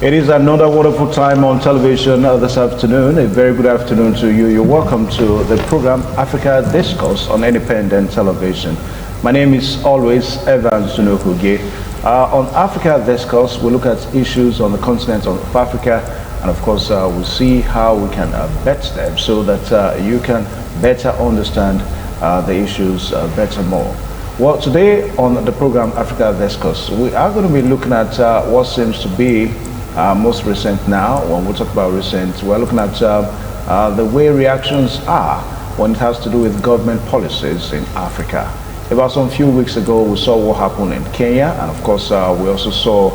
It is another wonderful time on television this afternoon. A very good afternoon to you. You're welcome to the program Africa Discourse on independent television. My name is always Evan Sunokuge. On Africa Discourse, we look at issues on the continent of Africa, and of course, we'll see how we can bet them so that you can better understand the issues better more. Well, today on the program Africa Discourse, we are going to be looking at what seems to be most recent now. When we talk about recent, we're looking at the way reactions are when it has to do with government policies in Africa. About some few weeks ago, we saw what happened in Kenya, and of course, we also saw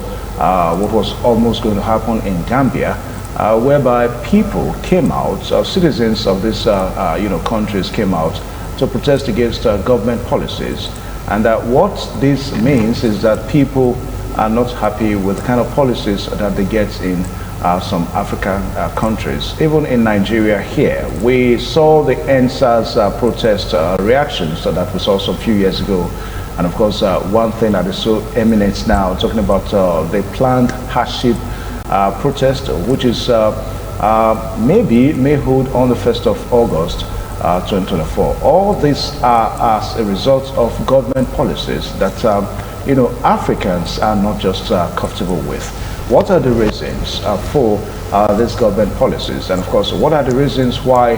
what was almost going to happen in Gambia, whereby people came out, citizens of these countries came out to protest against government policies. And what this means is that people are not happy with the kind of policies that they get in some African countries. Even in Nigeria here, we saw the NSAS protest reactions that we saw some few years ago. And of course, one thing that is so eminent now, talking about the planned hardship protest, which is may hold on the 1st of August 2024. All these are as a result of government policies that Africans are not just comfortable with. What are the reasons for these government policies? And of course, what are the reasons why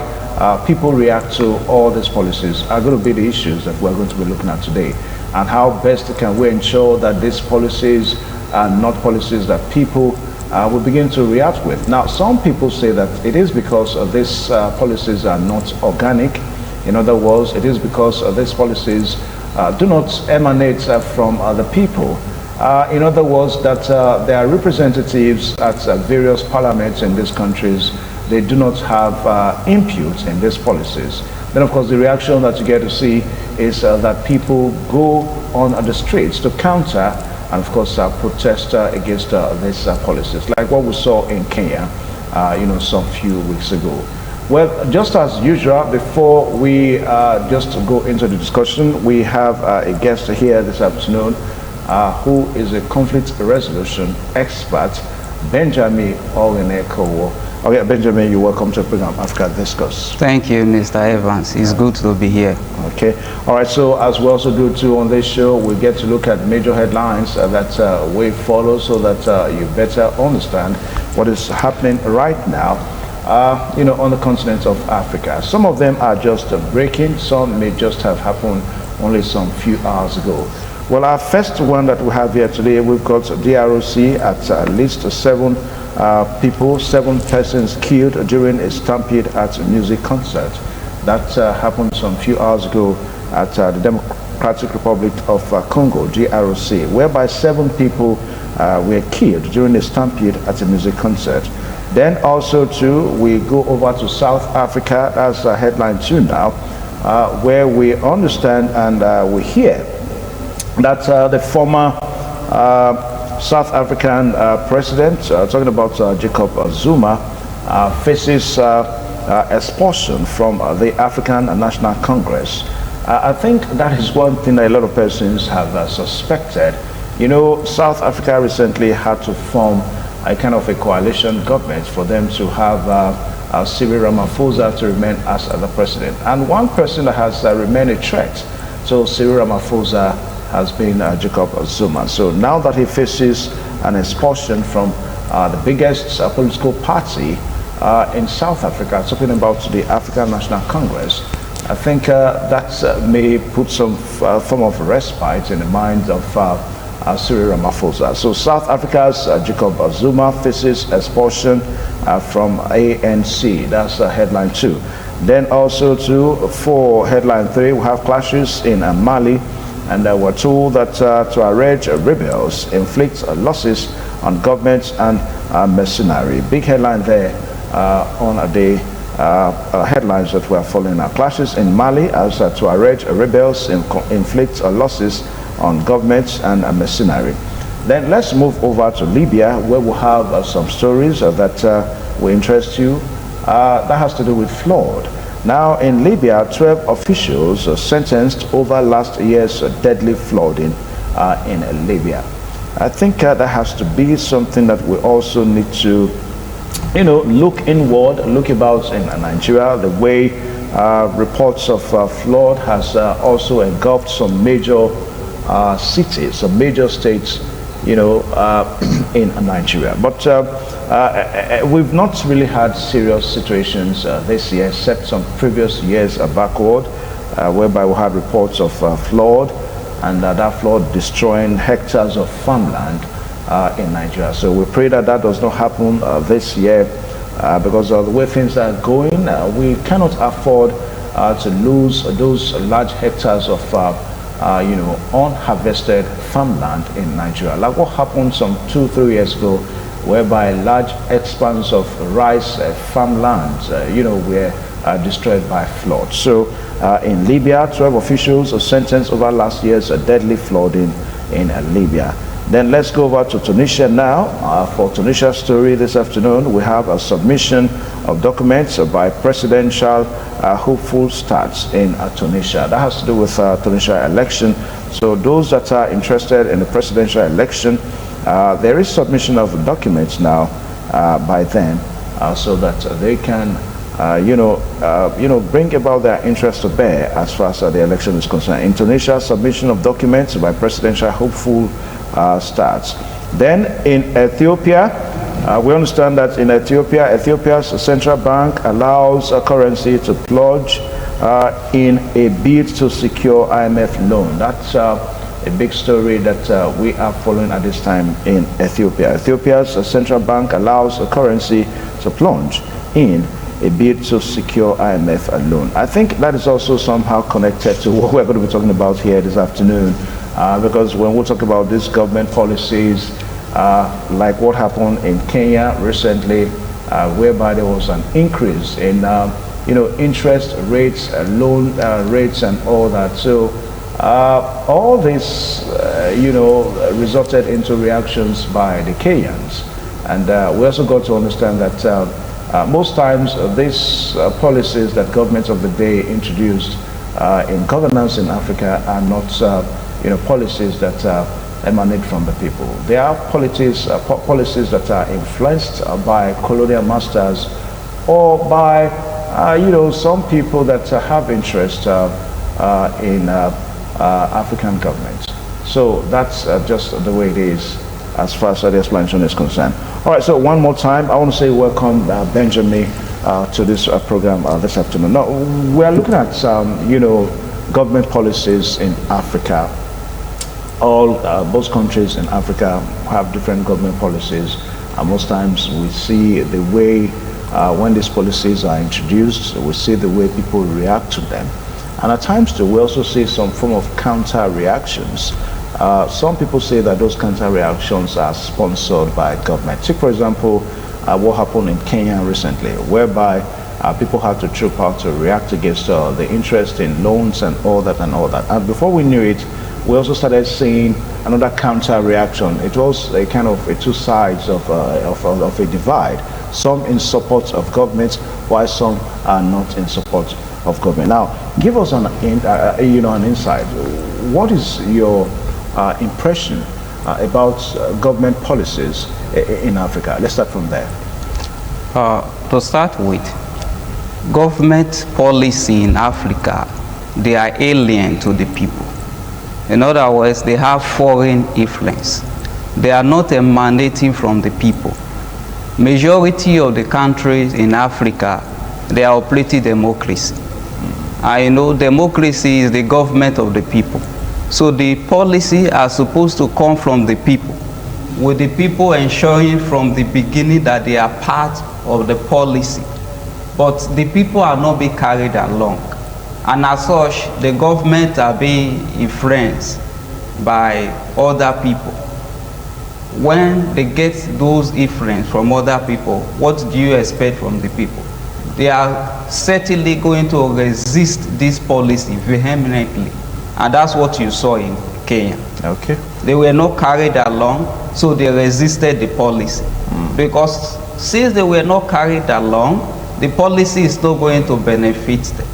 people react to all these policies are going to be the issues that we're going to be looking at today. And how best can we ensure that these policies are not policies that people will begin to react with. Now, some people say that it is because these policies are not organic. In other words, it is because these policies do not emanate from the people. In other words, that there are representatives at various parliaments in these countries. They do not have input in these policies. Then, of course, the reaction that you get to see is that people go on the streets to counter and, of course, protest against these policies, like what we saw in Kenya, some few weeks ago. Well, just as usual, before we just go into the discussion, we have a guest here this afternoon who is a conflict resolution expert, Benjamin Oleneko. Okay, Benjamin, you're welcome to the program Africa Discourse. Thank you, Mr. Evans. It's good to be here. Okay. All right. So, as we also do too on this show, we get to look at major headlines that we follow so that you better understand what is happening right now, on the continent of Africa. Some of them are just breaking. Some may just have happened only some few hours ago. Well, our first one that we have here today, we've got DRC at least seven persons killed during a stampede at a music concert. That happened some few hours ago at the Democratic Republic of Congo, DRC, whereby 7 people were killed during a stampede at a music concert. Then also too, we go over to South Africa as headline 2 now, where we understand and we hear that the former South African president, talking about Jacob Zuma, faces expulsion from the African National Congress. I think that is one thing that a lot of persons have suspected. South Africa recently had to form a kind of a coalition government for them to have Cyril Ramaphosa to remain as the president. And one person that has remained a threat to Cyril Ramaphosa has been Jacob Zuma. So now that he faces an expulsion from the biggest political party in South Africa, talking about the African National Congress, I think that may put some form of respite in the minds of Cyril Ramaphosa. So South Africa's Jacob Zuma faces expulsion from ANC. That's headline 2. Then also for headline 3, we have clashes in Mali. And we're told that Tuareg rebels inflict losses on governments and mercenary. Big headline there on the headlines that we're following now. Clashes in Mali as Tuareg rebels inflict losses on governments and mercenary. Then let's move over to Libya, where we have some stories that will interest you. That has to do with flood. Now in Libya, 12 officials sentenced over last year's deadly flooding in Libya. I think that has to be something that we also need to, look inward, look about in Nigeria. The way reports of flood has also engulfed some major cities, some major states, in Nigeria. But we've not really had serious situations this year, except some previous years backward, whereby we had reports of flood, and that flood destroying hectares of farmland in Nigeria. So we pray that that does not happen this year, because of the way things are going. We cannot afford to lose those large hectares of unharvested farmland in Nigeria, like what happened some 2-3 years ago, whereby large expanse of rice farmlands were destroyed by flood. So in Libya, 12 officials are sentenced over last year's deadly flooding in Libya. Then let's go over to Tunisia now. For Tunisia's story this afternoon, we have a submission of documents by presidential hopeful starts in Tunisia. That has to do with Tunisia election. So those that are interested in the presidential election, there is submission of documents now by them, so that they can bring about their interest to bear as far as the election is concerned. In Tunisia, submission of documents by presidential hopeful starts. Then in Ethiopia, we understand that in Ethiopia, Ethiopia's central bank allows a currency to plunge in a bid to secure IMF loan. That's a big story that we are following at this time in Ethiopia. Ethiopia's central bank allows a currency to plunge in a bid to secure IMF loan. I think that is also somehow connected to what we're going to be talking about here this afternoon, because when we talk about these government policies, like what happened in Kenya recently, whereby there was an increase in interest rates, loan rates, and all that. So all this resulted into reactions by the Kenyans, and we also got to understand that most times these policies that governments of the day introduced in governance in Africa are not policies that emanate from the people. They are policies that are influenced by colonial masters, or by some people that have interest in African governments. So that's just the way it is as far as the explanation is concerned. All right, so one more time, I want to say welcome Benjamin to this program this afternoon. Now, we're looking at government policies in Africa. Most countries in Africa have different government policies, and most times we see the way when these policies are introduced, we see the way people react to them, and at times too we also see some form of counter reactions. Some people say that those counter reactions are sponsored by government. Take for example what happened in Kenya recently, whereby people had to troop out to react against the interest in loans and all that. And before we knew it, we also started seeing another counter reaction. It was a kind of two sides of a divide. Some in support of government, while some are not in support of government. Now, give us an insight. What is your impression about government policies in Africa? Let's start from there. To start with, government policy in Africa, they are alien to the people. In other words, they have foreign influence. They are not emanating from the people. Majority of the countries in Africa, they are operating democracy. I know democracy is the government of the people. So the policy are supposed to come from the people, with the people ensuring from the beginning that they are part of the policy. But the people are not being carried along. And as such, the government are being influenced by other people. When they get those influence from other people, what do you expect from the people? They are certainly going to resist this policy vehemently. And that's what you saw in Kenya. Okay. They were not carried along, so they resisted the policy. Because since they were not carried along, the policy is not going to benefit them.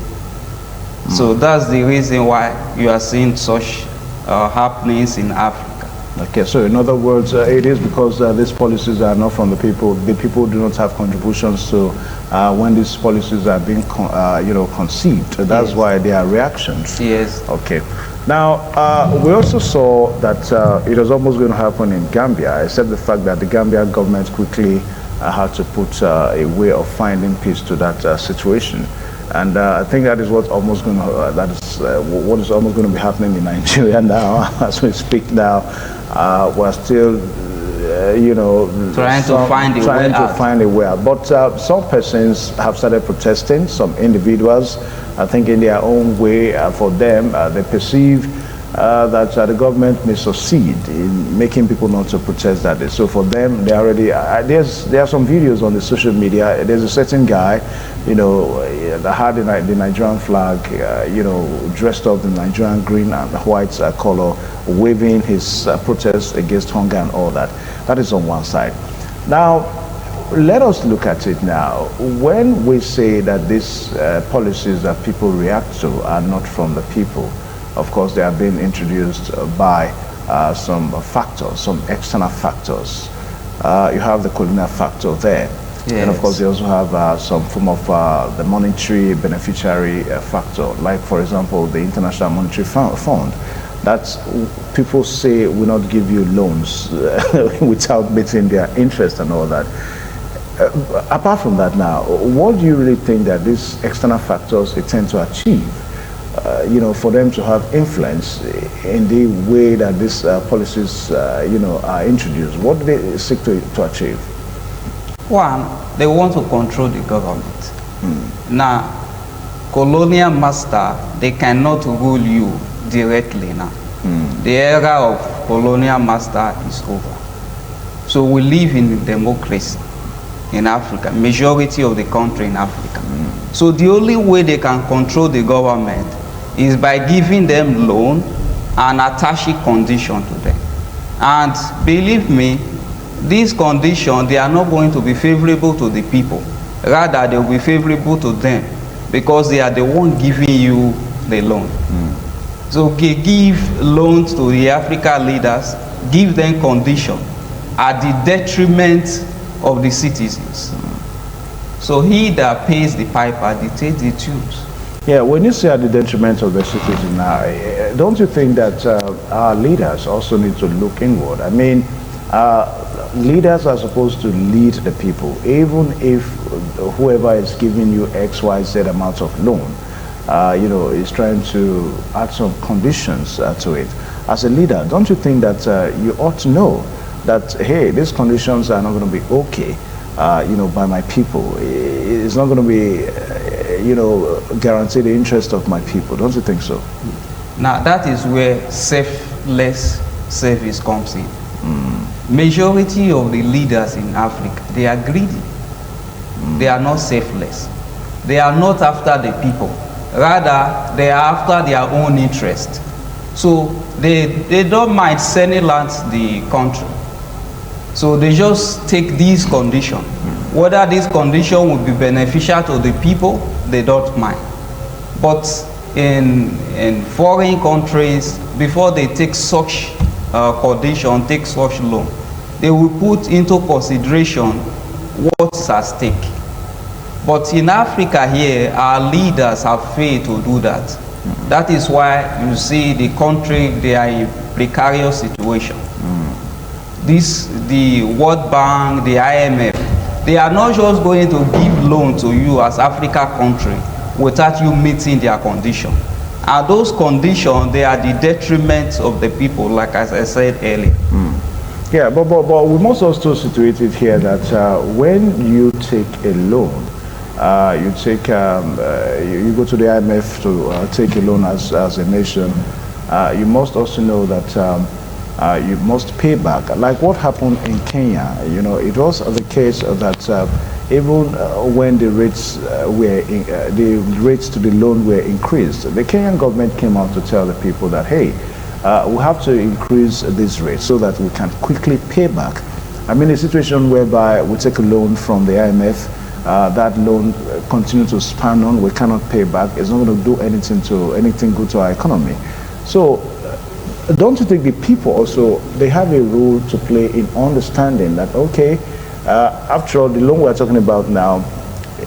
So that's the reason why you are seeing such happenings in Africa. Okay, so in other words, it is because these policies are not from the people. The people do not have contributions. So when these policies are being, conceived, that's Yes. why there are reactions. Yes. Okay. Now, we also saw that it was almost going to happen in Gambia, except the fact that the Gambian government quickly had to put a way of finding peace to that situation. And I think that is what almost going to what is almost going to be happening in Nigeria now, as we speak now. We're still, Trying to find a way out. But some persons have started protesting. Some individuals, I think, in their own way, for them, they perceive that the government may succeed in making people not to protest that day. So for them, they already there are some videos on the social media. There's a certain guy, that had the Nigerian flag, dressed up in Nigerian green and white color, waving his protest against hunger and all that. That is on one side. Now, let us look at it now. When we say that these policies that people react to are not from the people, of course, they are being introduced by some factors, some external factors. You have the colonial factor there. Yes. And of course, they also have some form of the monetary beneficiary factor, like, for example, the International Monetary Fund. That people say will not give you loans without meeting their interest and all that. Apart from that now, what do you really think that these external factors they tend to achieve? For them to have influence in the way that these policies, are introduced? What do they seek to achieve? One, they want to control the government. Now, colonial master, they cannot rule you directly now. The era of colonial master is over. So we live in democracy in Africa, majority of the country in Africa. So the only way they can control the government is by giving them loan and attaching condition to them. And believe me, these conditions, they are not going to be favorable to the people. Rather, they will be favorable to them because they are the one giving you the loan. So they give loans to the African leaders, give them condition at the detriment of the citizens. So he that pays the piper dictates the tunes. Yeah, when you say at the detriment of the citizen now, don't you think that our leaders also need to look inward? I mean, leaders are supposed to lead the people, even if whoever is giving you X, Y, Z amount of loan, is trying to add some conditions to it. As a leader, don't you think that you ought to know that, hey, these conditions are not going to be okay, by my people. It's not going to be, guarantee the interest of my people. Don't you think so? Now, that is where selfless service comes in. Majority of the leaders in Africa, they are greedy. They are not selfless. They are not after the people. Rather, they are after their own interest. So they don't mind selling out the country. So they just take these conditions. Whether this condition will be beneficial to the people, they don't mind. But in foreign countries, before they take such condition, take such loan, they will put into consideration what's at stake. But in Africa here, our leaders have failed to do that. That is why you see the country, they are in precarious situation. The World Bank, the IMF, they are not just going to give loan to you as Africa country without you meeting their condition. And those conditions, they are the detriment of the people, like as I said earlier. Yeah, but we must also situate it here that when you take a loan, you go to the IMF to take a loan as a nation, you must also know that you must pay back. Like what happened in Kenya, it was the case that even when the rates to the loan were increased, the Kenyan government came out to tell the people that, hey, we have to increase this rate so that we can quickly pay back. I mean, a situation whereby we take a loan from the IMF, that loan continue to span on, we cannot pay back, it's not going to do anything good to our economy. So don't you think the people also, they have a role to play in understanding that, okay, after all, the loan we're talking about now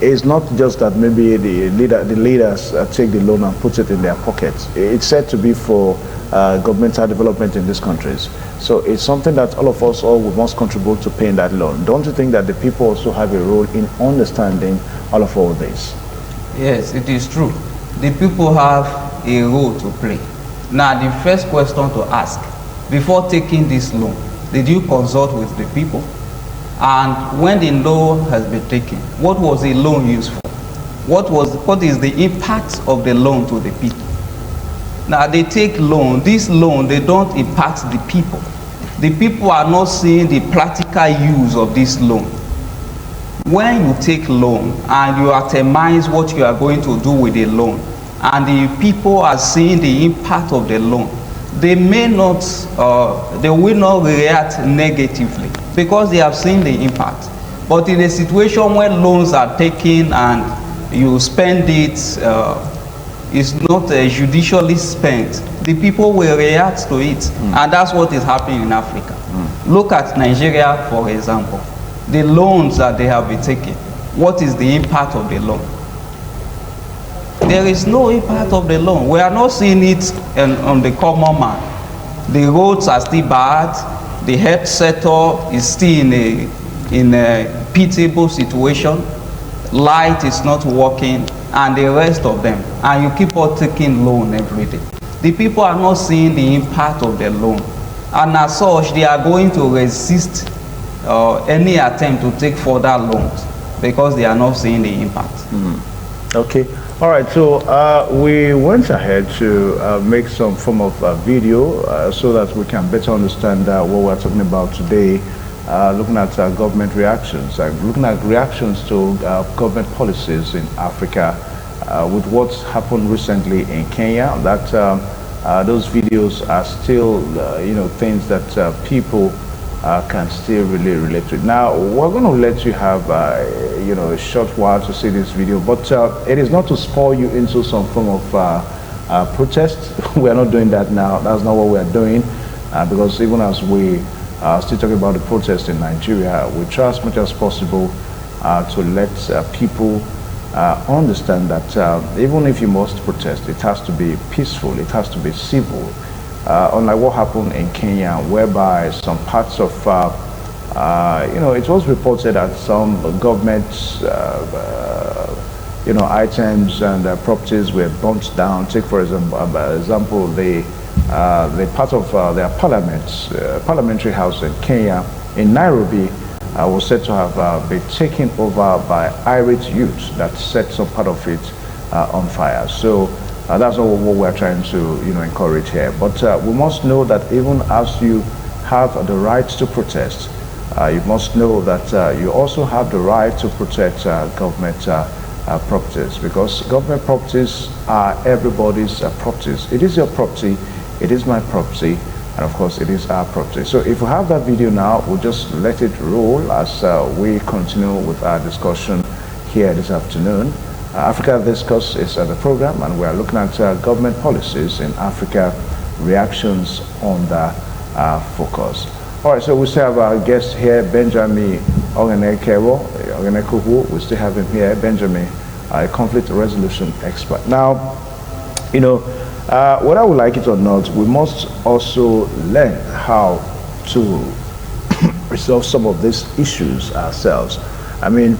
is not just that maybe the leaders take the loan and put it in their pockets. It's said to be for governmental development in these countries. So it's something that all of us all must contribute to paying that loan. Don't you think that the people also have a role in understanding all of all this? Yes, it is true. The people have a role to play. Now, the first question to ask, before taking this loan, did you consult with the people? And when the loan has been taken, what was the loan used for? What is the impact of the loan to the people? Now, they take loan. This loan, they don't impact the people. The people are not seeing the practical use of this loan. When you take loan and you itemize what you are going to do with the loan, and the people are seeing the impact of the loan, they may not, they will not react negatively because they have seen the impact. But in a situation where loans are taken and you spend it, it's not judicially spent, the people will react to it. And that's what is happening in Africa. Look at Nigeria, for example. The loans that they have been taking, what is the impact of the loan? There is no impact of the loan. We are not seeing it on the common man. The roads are still bad. The health sector is still in a pitiable situation. Light is not working, and the rest of them. And you keep on taking loan every day. The people are not seeing the impact of the loan. And as such, they are going to resist any attempt to take further loans because they are not seeing the impact. Okay. All right, so we went ahead to make some form of video so that we can better understand what we're talking about today, looking at government reactions, looking at reactions to government policies in Africa with what's happened recently in Kenya. That those videos are still, things that people can still really relate to. Now, we're going to let you have, a short while to see this video, but it is not to spoil you into some form of protest. We are not doing that now. That's not what we are doing, because even as we are still talking about the protest in Nigeria, we try as much as possible to let people understand that even if you must protest, it has to be peaceful, it has to be civil. Unlike what happened in Kenya, whereby some parts of, it was reported that some government, items and properties were burnt down. Take, for example, the part of their parliamentary house in Kenya, in Nairobi, was said to have been taken over by irate youths that set some part of it on fire. So that's not what we're trying to encourage here. But we must know that even as you have the right to protest, you must know that you also have the right to protect government properties, because government properties are everybody's properties. It is your property, it is my property, and of course it is our property. So if we have that video now, we'll just let it roll as we continue with our discussion here this afternoon. Africa Discourse is the program, and we are looking at government policies in Africa, reactions on the focus. All right, so we still have our guest here, Benjamin Ogenekewo. We still have him here, Benjamin, a conflict resolution expert. Now, whether we like it or not, we must also learn how to resolve some of these issues ourselves. I mean,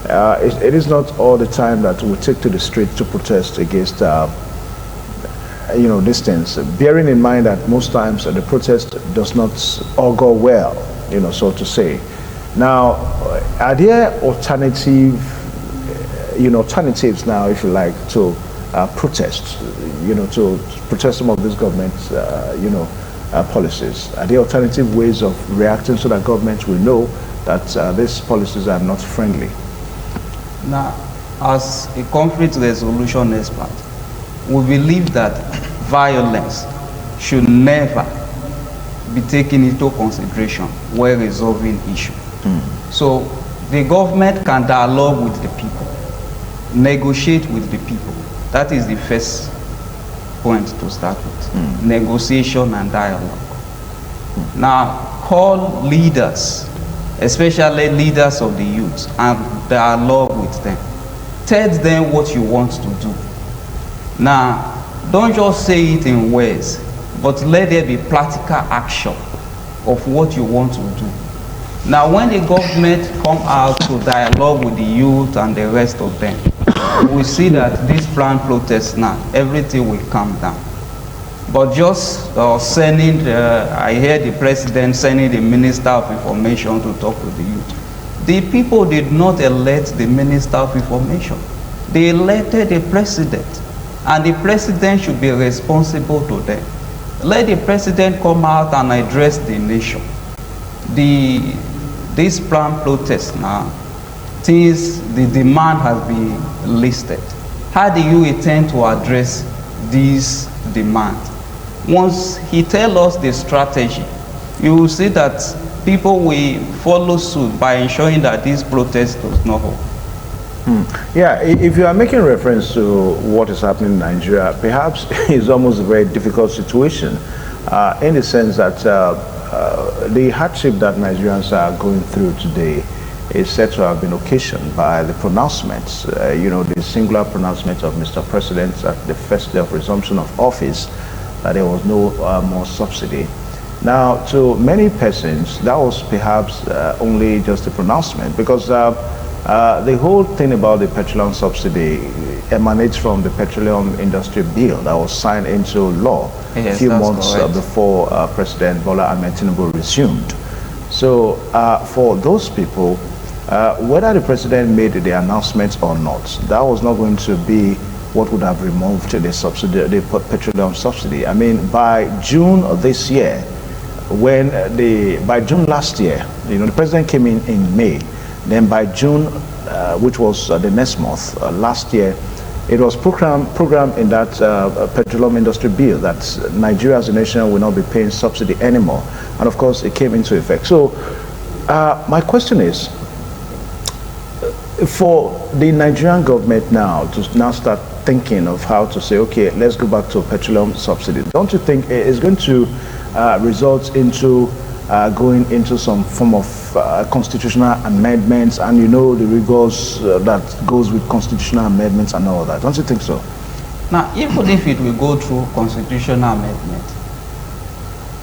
it is not all the time that we take to the street to protest against, these things, bearing in mind that most times the protest does not all go well, so to say. Now, are there alternatives now, if you like, to protest, to protest some of these government, policies? Are there alternative ways of reacting so that government will know that these policies are not friendly? Now, as a conflict resolution expert, we believe that violence should never be taken into consideration when resolving issues. So the government can dialogue with the people, negotiate with the people. That is the first point to start with. Negotiation and dialogue. Now, call leaders, especially leaders of the youth, and dialogue with them. Tell them what you want to do. Now, don't just say it in words, but let there be practical action of what you want to do. Now, when the government come out to dialogue with the youth and the rest of them, we see that this planned protest now, everything will calm down. But just sending, I hear the president sending the Minister of Information to talk with the youth. The people did not elect the Minister of Information. They elected the president, and the president should be responsible to them. Let the president come out and address the nation. This planned protest now, since the demand has been listed, how do you intend to address these demands? Once he tells us the strategy, you will see that people will follow suit by ensuring that this protest does not hold. Yeah, if you are making reference to what is happening in Nigeria, perhaps it's almost a very difficult situation in the sense that the hardship that Nigerians are going through today is said to have been occasioned by the pronouncements, the singular pronouncement of Mr. President at the first day of resumption of office that there was no more subsidy. Now, to many persons, that was perhaps only just a pronouncement, because the whole thing about the petroleum subsidy emanates from the petroleum industry bill that was signed into law a few months before President Bola Ahmed Tinubu resumed. So for those people, whether the president made the announcement or not, that was not going to be what would have removed the subsidy, the petroleum subsidy. I mean, by June of this year, by June last year, the president came in May. Then by June, which was the next month, last year, it was programmed in that petroleum industry bill that Nigeria as a nation will not be paying subsidy anymore. And of course, it came into effect. So my question is, for the Nigerian government now to now start thinking of how to say, okay, let's go back to petroleum subsidy, don't you think it's going to result into going into some form of constitutional amendments, and the rigors that goes with constitutional amendments and all that? Don't you think so? Now, even if it will go through constitutional amendment,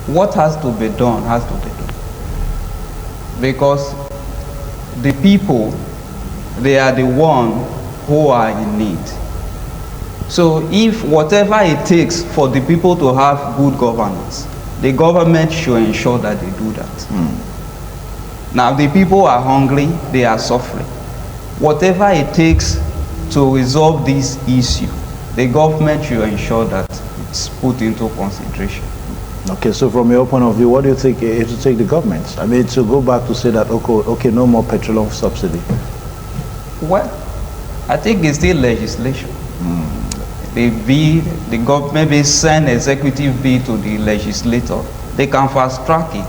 what has to be done has to be done. Because the people, they are the one who are in need. So if whatever it takes for the people to have good governance, the government should ensure that they do that. Now, the people are hungry, they are suffering. Whatever it takes to resolve this issue, the government should ensure that it's put into consideration. Okay, so from your point of view, what do you think it will take the government? I mean, to go back to say that, okay, no more petroleum subsidy. Well, I think it's still legislation. The government maybe send executive bill to the legislator. They can fast track it.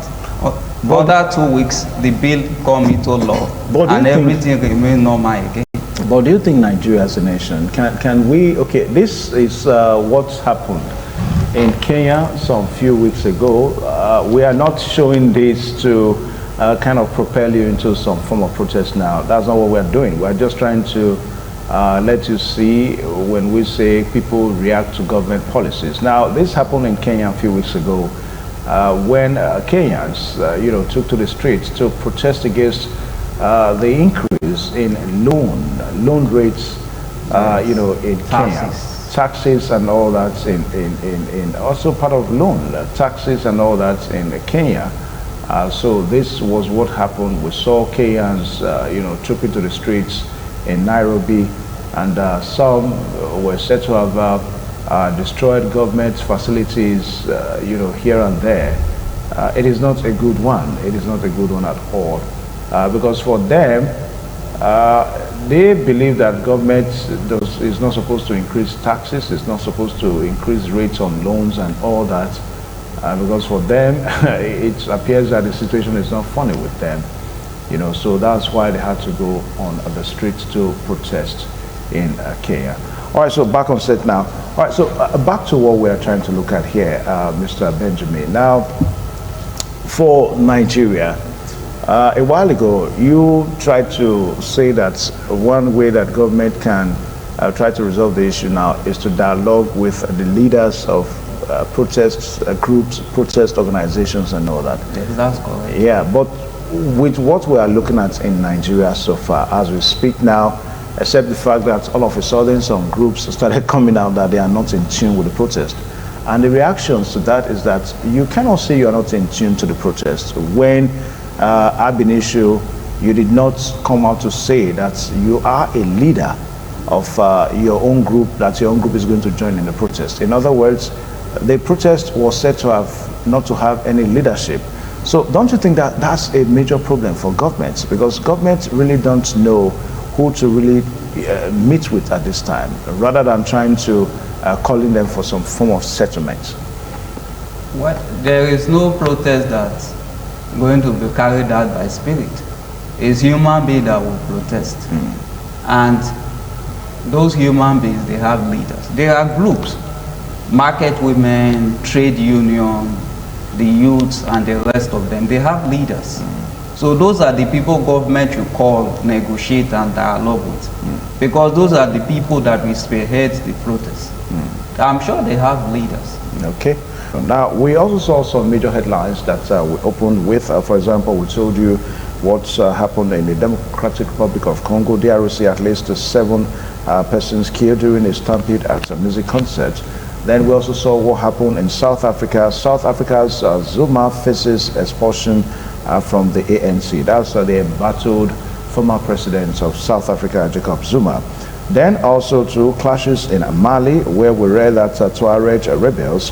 Another 2 weeks, the bill come into law, and everything remain normal again. But do you think Nigeria as a nation, can we, okay, this is what's happened in Kenya some few weeks ago. We are not showing this to kind of propel you into some form of protest now. That's not what we're doing. We're just trying to let you see when we say people react to government policies. Now, this happened in Kenya a few weeks ago when Kenyans, took to the streets to protest against the increase in loan rates, in Kenya. Taxes and all that in also part of loan, taxes and all that in Kenya. So this was what happened. We saw Kenyans, troop into the streets in Nairobi, and some were said to have destroyed government facilities, here and there. It is not a good one. It is not a good one at all, because for them, they believe that government is not supposed to increase taxes. It's not supposed to increase rates on loans and all that, because for them, it appears that the situation is not funny with them. So that's why they had to go on the streets to protest. in Kenya. All right, so back on set now. All right, so back to what we are trying to look at here, Mr. Benjamin. Now, for Nigeria, a while ago, you tried to say that one way that government can try to resolve the issue now is to dialogue with the leaders of protest groups, protest organizations and all that. Yes, that's correct. Yeah, but with what we are looking at in Nigeria so far, as we speak now, except the fact that all of a sudden some groups started coming out that they are not in tune with the protest. And the reactions to that is that you cannot say you are not in tune to the protest when ab initio you did not come out to say that you are a leader of your own group, that your own group is going to join in the protest. In other words, the protest was said to have not to have any leadership. So don't you think that that's a major problem for governments? Because governments really don't know who to really meet with at this time, rather than trying to calling them for some form of settlement. Well, there is no protest that's going to be carried out by spirit. It's human beings that will protest. And those human beings, they have leaders. There are groups, market women, trade union, the youths, and the rest of them. They have leaders. So those are the people government should call, negotiate, and dialogue with. Because those are the people that will spearhead the protest. I'm sure they have leaders. Okay. Now, we also saw some major headlines that we opened with. For example, we told you what's happened in the Democratic Republic of Congo, DRC, at least 7 persons killed during a stampede at a music concert. Then we also saw what happened in South Africa. South Africa's Zuma faces expulsion from the ANC. That's the embattled former president of South Africa, Jacob Zuma. Then also 2 clashes in Mali, where we read that Tuareg rebels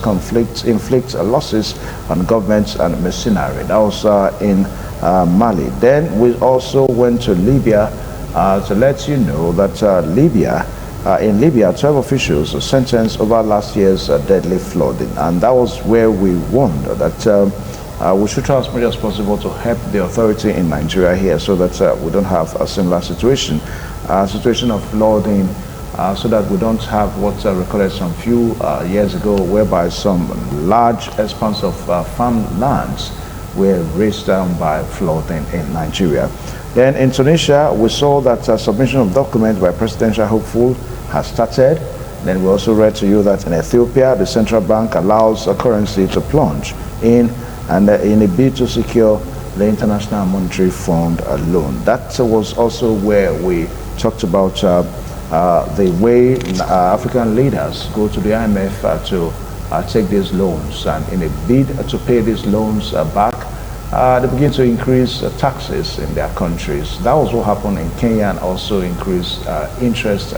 inflict losses on governments and mercenary. That was in Mali. Then we also went to Libya to let you know that in Libya, 12 officials were sentenced over last year's deadly flooding. And that was where we warned that we should try as much as possible to help the authority in Nigeria here so that we don't have a similar situation of flooding, so that we don't have what recorded some few years ago, whereby some large expanse of farmlands were raised down by flooding in Nigeria. Then in Tunisia, we saw that submission of documents by presidential hopeful has started. Then we also read to you that in Ethiopia, the central bank allows a currency to plunge in a bid to secure the International Monetary Fund loan. That was also where we talked about the way African leaders go to the IMF to take these loans, and in a bid to pay these loans back, they begin to increase taxes in their countries. That was what happened in Kenya, and also increased interest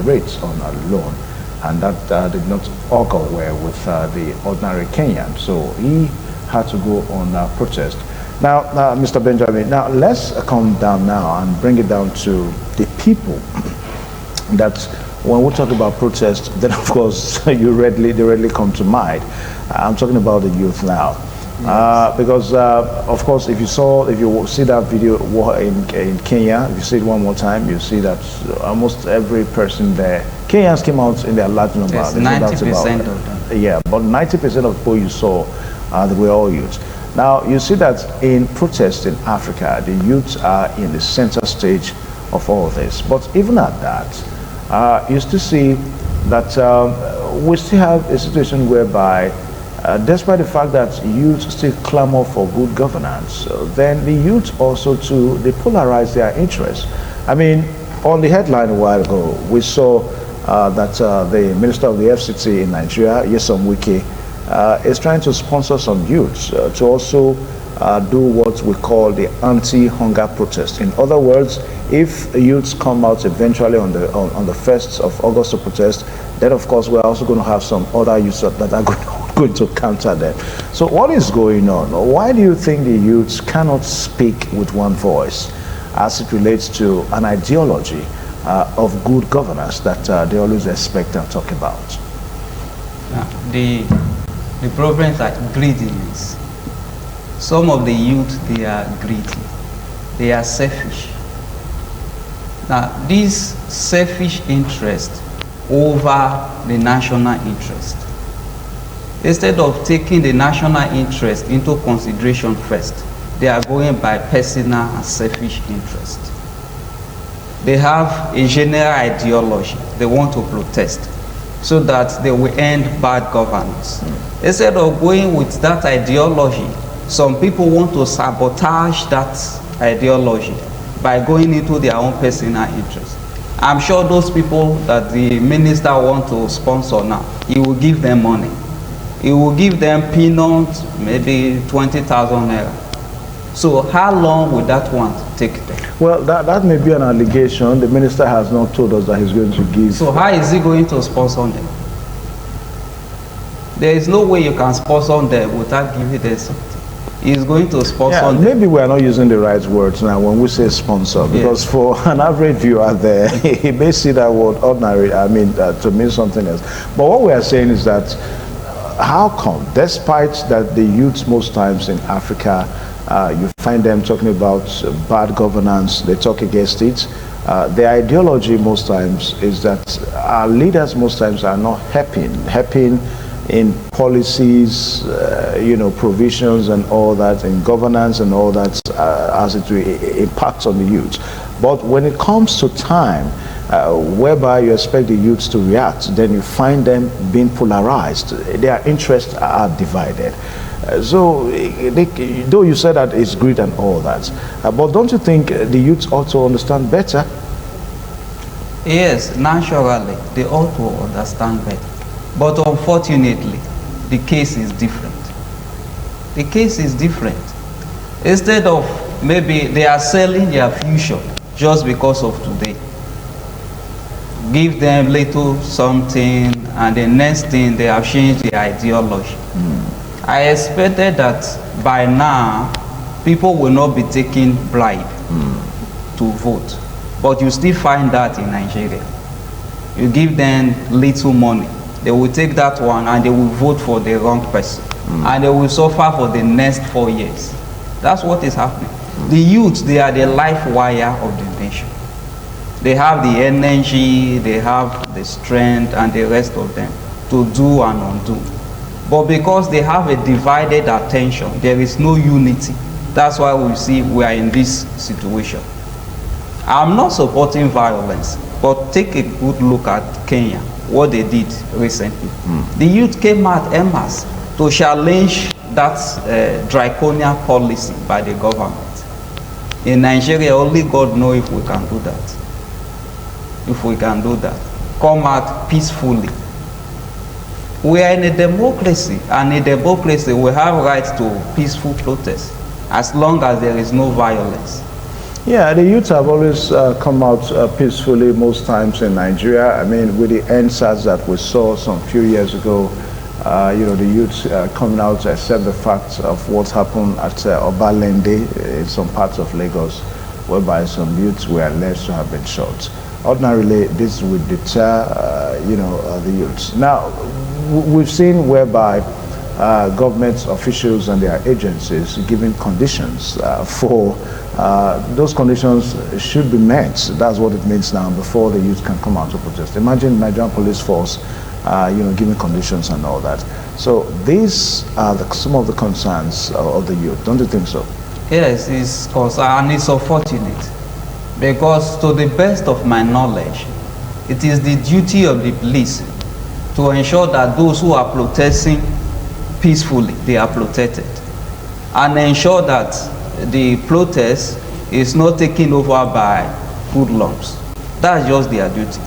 rates on a loan, and that did not augur well with the ordinary Kenyan. So he had to go on protest. Now, Mr. Benjamin, now let's come down now and bring it down to the people. That when we talk about protest, then of course they readily come to mind. I'm talking about the youth now. Yes. Because of course, if you see that video in Kenya, if you see it one more time, you see that almost every person there, Kenyans came out in their large number. Yes, 90% of them. Yeah, but 90% of people you saw, they were all youth. Now, you see that in protests in Africa, the youths are in the center stage of all this. But even at that, you still see that we still have a situation whereby, despite the fact that youth still clamor for good governance, then the youth also too, they polarize their interests. I mean, on the headline a while ago, we saw that the Minister of the FCT in Nigeria, Nyesom Wike, is trying to sponsor some youths to also do what we call the anti-hunger protest. In other words, if youths come out eventually on the 1st of August to protest, then of course we're also going to have some other youths that are going to counter them. So what is going on? Why do you think the youths cannot speak with one voice as it relates to an ideology of good governance that they always expect and talk about? The problems are greediness. Some of the youth, they are greedy. They are selfish. Now, this selfish interest over the national interest, instead of taking the national interest into consideration first, they are going by personal and selfish interest. They have a general ideology they want to protest so that they will end bad governance. Instead of going with that ideology, some people want to sabotage that ideology by going into their own personal interest. I'm sure those people that the minister want to sponsor now, he will give them money. He will give them peanuts, maybe 20,000 naira. So how long will that one take them? Well, that may be an allegation. The minister has not told us that he's going to give. So how is he going to sponsor them? There is no way you can sponsor them without giving them something. He's going to sponsor them. Maybe we are not using the right words now when we say sponsor, because for an average viewer there, he may see that word ordinary, to mean something else. But what we are saying is that how come, despite that the youths most times in Africa, you find them talking about bad governance, they talk against it. The ideology most times is that our leaders most times are not helping in policies, provisions and all that, in governance and all that, as it impacts on the youth. But when it comes to time, whereby you expect the youths to react, then you find them being polarized. Their interests are divided. So, though you said that it's greed and all that, but don't you think the youths also understand better? Yes, naturally, they ought to understand better. But unfortunately, the case is different. The case is different. Instead of maybe they are selling their future just because of today, give them little something, and the next thing they have changed their ideology. I expected that by now people will not be taking bribe to vote, but you still find that in Nigeria. You give them little money, they will take that one and they will vote for the wrong person, and they will suffer for the next 4 years. That's what is happening. The youth, they are the life wire of the nation. They have the energy, they have the strength and the rest of them to do and undo. But because they have a divided attention, there is no unity. That's why we see we are in this situation. I'm not supporting violence, but take a good look at Kenya, what they did recently. The youth came out en masse to challenge that draconian policy by the government. In Nigeria, only God knows if we can do that. If we can do that, come out peacefully. We are in a democracy, and in democracy we have right to peaceful protest as long as there is no violence. Yeah, the youths have always come out peacefully most times in Nigeria. I mean, with the NSAS that we saw some few years ago, the youths coming out to accept the fact of what happened at Obalende in some parts of Lagos, whereby some youths were alleged to have been shot. Ordinarily, this would deter, the youths. Now, we've seen whereby government officials and their agencies giving conditions for those conditions should be met. That's what it means now before the youth can come out to protest. Imagine Nigerian police force, giving conditions and all that. So these are some of the concerns of the youth. Don't you think so? Yes, it's concerned, and it's unfortunate. Because to the best of my knowledge, it is the duty of the police to ensure that those who are protesting peacefully, they are protected. And ensure that the protest is not taken over by hoodlums. That's just their duty.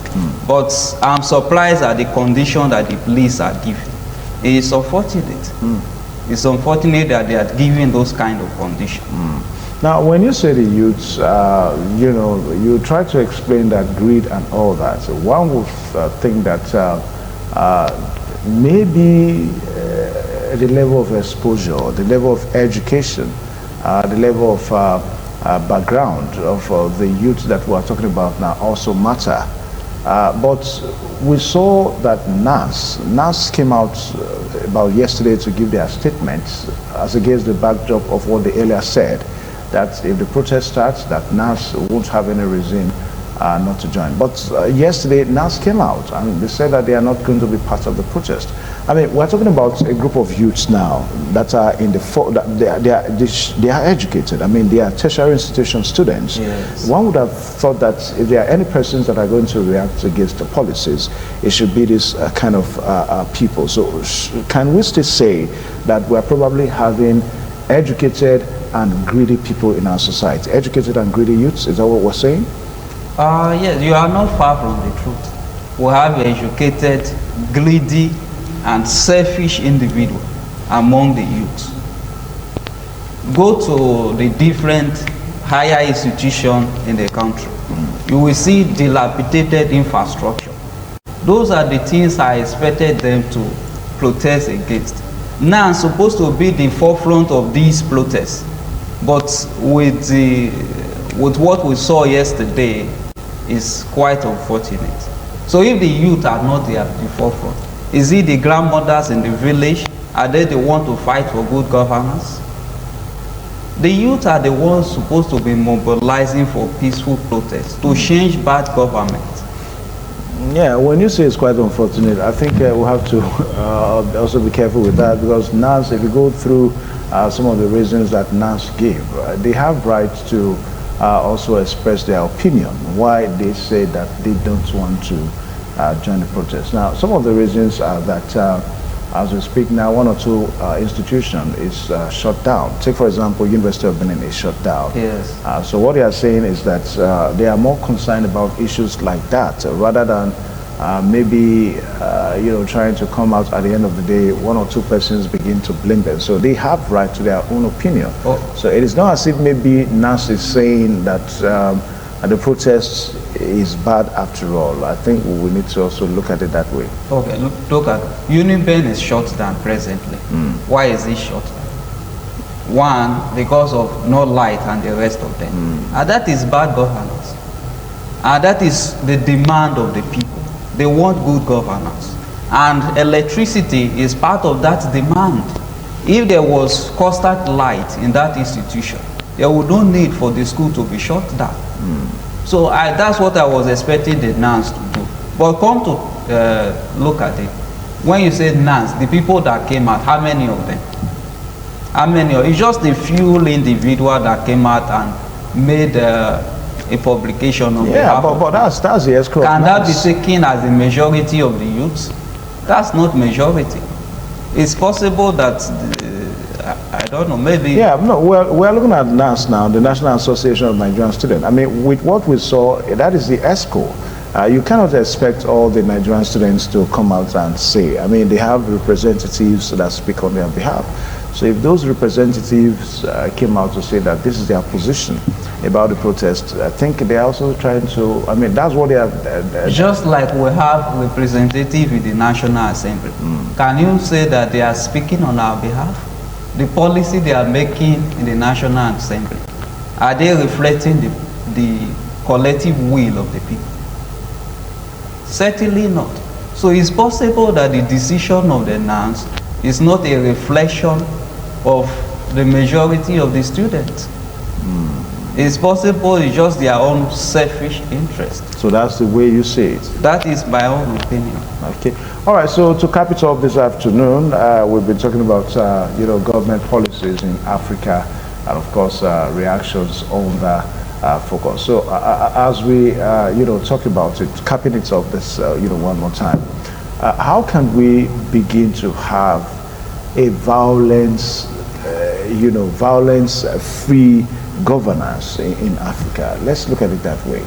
But I'm surprised at the condition that the police are giving. It's unfortunate. It's unfortunate that they are giving those kind of conditions. Now, when you say the youths, you try to explain that greed and all that. So one would think that maybe the level of exposure, the level of education, the level of background of the youth that we are talking about now also matter. But we saw that NAS came out about yesterday to give their statements as against the backdrop of what they earlier said, that if the protest starts, that NAS won't have any reason not to join. But yesterday, NAS came out and they said that they are not going to be part of the protest. I mean, we're talking about a group of youths now that are in the they are educated. I mean, they are tertiary institution students. Yes. One would have thought that if there are any persons that are going to react against the policies, it should be this kind of people. So can we still say that we're probably having educated and greedy people in our society? Educated and greedy youths, is that what we're saying? Yes, you are not far from the truth. We have educated, greedy, and selfish individuals among the youth. Go to the different higher institutions in the country. You will see dilapidated infrastructure. Those are the things I expected them to protest against. Now, I'm supposed to be the forefront of these protests, but with what we saw yesterday is quite unfortunate. So if the youth are not there at the forefront, is it the grandmothers in the village? Are they the ones to fight for good governance? The youth are the ones supposed to be mobilizing for peaceful protests to change bad government. Yeah, when you say it's quite unfortunate, I think we'll have to also be careful with that, because NAS, if you go through some of the reasons that NAS gave, they have rights to also express their opinion, why they say that they don't want to join the protest. Now, some of the reasons are that as we speak now, one or two institutions is shut down. Take, for example, University of Benin is shut down. Yes. So what they are saying is that they are more concerned about issues like that rather than maybe trying to come out at the end of the day, one or two persons begin to blame them. So they have right to their own opinion. Oh. So it is not as if maybe NAS is saying that the protest is bad after all. I think we need to also look at it that way. Okay, look at Uniben is shut down presently. Why is it shut down? One, because of no light and the rest of them. And that is bad governance. And that is the demand of the people. They want good governance. And electricity is part of that demand. If there was constant light in that institution, there would no need for the school to be shut down. So that's what I was expecting the NANS to do. But come to look at it. When you say NANS, the people that came out, how many of them? How many? It's just a few individuals that came out and made a publication on behalf of. But that's the escrow. Can that be taken as the majority of the youths? That's not majority. It's possible that I don't know, maybe. Yeah, no, we're looking at NAS now, the National Association of Nigerian Students. I mean, with what we saw, that is the ESCO. You cannot expect all the Nigerian students to come out and say. I mean, they have representatives that speak on their behalf. So if those representatives came out to say that this is their position about the protest, I think they're also trying to, I mean, that's what they have. Just like we have representatives in the National Assembly. Can you say that they are speaking on our behalf? The policy they are making in the National Assembly, are they reflecting the collective will of the people? Certainly not. So it's possible that the decision of the NANS is not a reflection of the majority of the students. It's possible it's just their own selfish interest. So that's the way you see it? That is my own opinion. Okay. All right, so to cap it off this afternoon, we've been talking about, government policies in Africa and, of course, reactions on the focus. So as we, talk about it, capping it off this, one more time, how can we begin to have a violence-free governance in Africa? Let's look at it that way.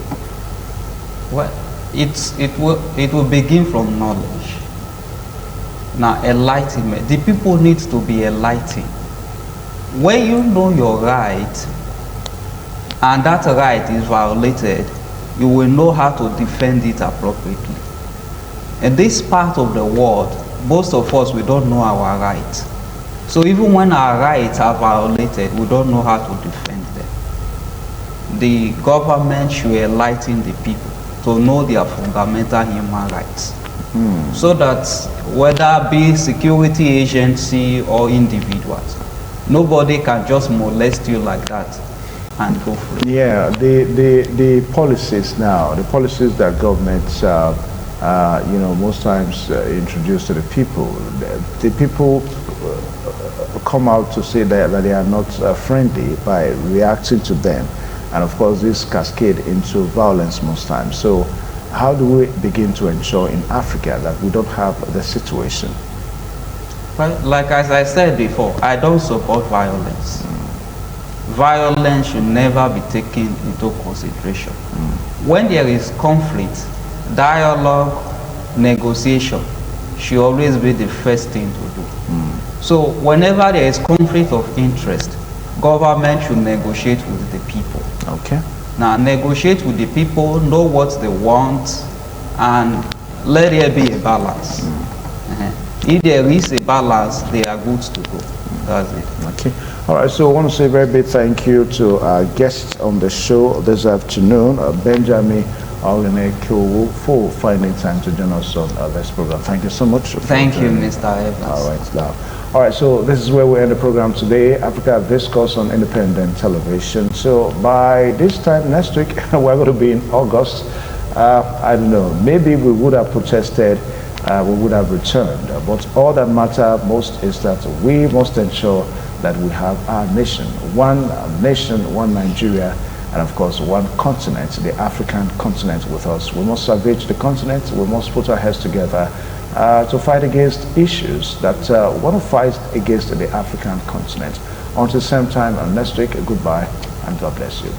Well, it will begin from knowledge. Now, enlightenment. The people need to be enlightened. When you know your right and that right is violated, you will know how to defend it appropriately. In this part of the world, most of us, we don't know our rights. So even when our rights are violated, we don't know how to defend them. The government should enlighten the people to know their fundamental human rights. So that whether be security agency or individuals, nobody can just molest you like that. and go free. Yeah, the policies now, the policies that governments, most times introduce to the people, the people come out to say that they are not friendly by reacting to them. And of course, this cascade into violence most times. So how do we begin to ensure in Africa that we don't have the situation? Well, like as I said before, I don't support violence. Violence should never be taken into consideration. When there is conflict, dialogue, negotiation should always be the first thing to do. So whenever there is conflict of interest, government should negotiate with the people. Okay. Now negotiate with the people, know what they want, and let there be a balance. If there is a balance, they are good to go. That's it. Okay. All right. So I want to say a very big thank you to our guests on the show this afternoon, Benjamin Oleneke, for finding time to join us on this program. Thank you so much. Thank you, Mr. Evans. All right. Now. All right, so this is where we end the program today, Africa Discourse on Independent Television. So by this time next week, we're going to be in August. I don't know, maybe we would have protested, we would have returned. But all that matters most is that we must ensure that we have our nation, one Nigeria, and of course one continent, the African continent with us. We must salvage the continent, we must put our heads together to fight against issues that want to fight against the African continent. Until the same time next week, goodbye and God bless you.